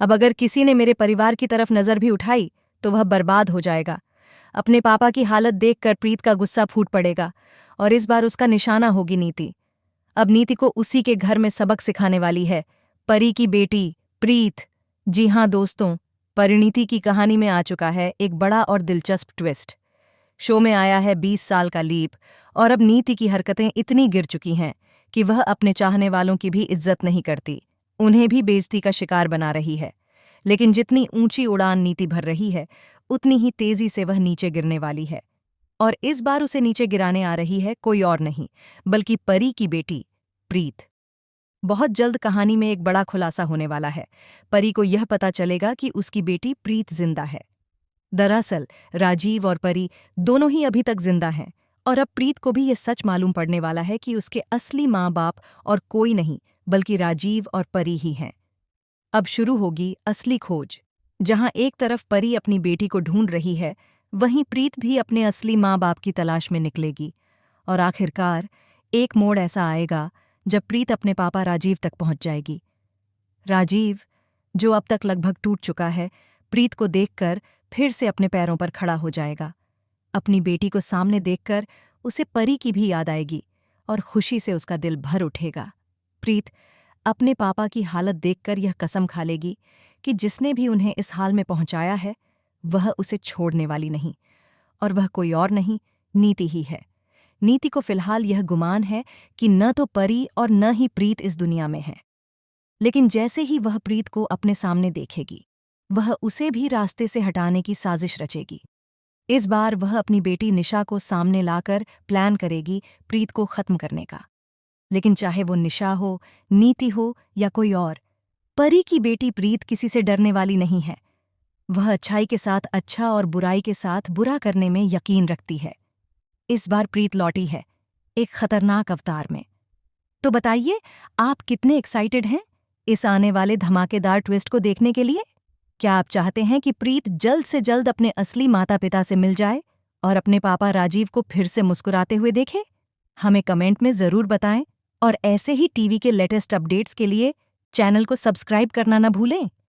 अब अगर किसी ने मेरे परिवार की तरफ नजर भी उठाई तो वह बर्बाद हो जाएगा। अपने पापा की हालत देखकर प्रीत का गुस्सा फूट पड़ेगा और इस बार उसका निशाना होगी नीति। अब नीति को उसी के घर में सबक सिखाने वाली है, परी की बेटी प्रीत। जी हाँ दोस्तों, परिणीति की कहानी में आ चुका है एक बड़ा और दिलचस्प ट्विस्ट। शो में आया है 20 साल का लीप और अब नीति की हरकतें इतनी गिर चुकी हैं कि वह अपने चाहने वालों की भी इज्जत नहीं करती, उन्हें भी बेइज्जती का शिकार बना रही है। लेकिन जितनी ऊंची उड़ान नीति भर रही है, उतनी ही तेजी से वह नीचे गिरने वाली है। और इस बार उसे नीचे गिराने आ रही है कोई और नहीं, बल्कि परी की बेटी प्रीत। बहुत जल्द कहानी में एक बड़ा खुलासा होने वाला है। परी को यह पता चलेगा कि उसकी बेटी प्रीत जिंदा है। दरअसल राजीव और परी दोनों ही अभी तक जिंदा हैं और अब प्रीत को भी यह सच मालूम पड़ने वाला है कि उसके असली माँ बाप और कोई नहीं बल्कि राजीव और परी ही हैं। अब शुरू होगी असली खोज। जहां एक तरफ परी अपनी बेटी को ढूंढ रही है, वहीं प्रीत भी अपने असली माँ बाप की तलाश में निकलेगी। और आखिरकार एक मोड़ ऐसा आएगा जब प्रीत अपने पापा राजीव तक पहुंच जाएगी। राजीव, जो अब तक लगभग टूट चुका है, प्रीत को देखकर फिर से अपने पैरों पर खड़ा हो जाएगा। अपनी बेटी को सामने देखकर उसे परी की भी याद आएगी और खुशी से उसका दिल भर उठेगा। प्रीत अपने पापा की हालत देखकर यह कसम खा लेगी कि जिसने भी उन्हें इस हाल में पहुंचाया है, वह उसे छोड़ने वाली नहीं, और वह कोई और नहीं, नीति ही है। नीति को फिलहाल यह गुमान है कि न तो परी और न ही प्रीत इस दुनिया में है। लेकिन जैसे ही वह प्रीत को अपने सामने देखेगी, वह उसे भी रास्ते से हटाने की साजिश रचेगी। इस बार वह अपनी बेटी निशा को सामने लाकर प्लान करेगी प्रीत को खत्म करने का। लेकिन चाहे वो निशा हो, नीति हो या कोई और, परी की बेटी प्रीत किसी से डरने वाली नहीं है। वह अच्छाई के साथ अच्छा और बुराई के साथ बुरा करने में यकीन रखती है। इस बार प्रीत लौटी है, एक खतरनाक अवतार में। तो बताइए, आप कितने एक्साइटेड हैं इस आने वाले धमाकेदार ट्विस्ट को देखने के लिए? क्या आप चाहते हैं कि प्रीत जल्द से जल्द अपने असली माता पिता से मिल जाए और अपने पापा राजीव को फिर से मुस्कुराते हुए देखे? हमें कमेंट में ज़रूर बताएं और ऐसे ही टीवी के लेटेस्ट अपडेट्स के लिए चैनल को सब्सक्राइब करना न भूलें।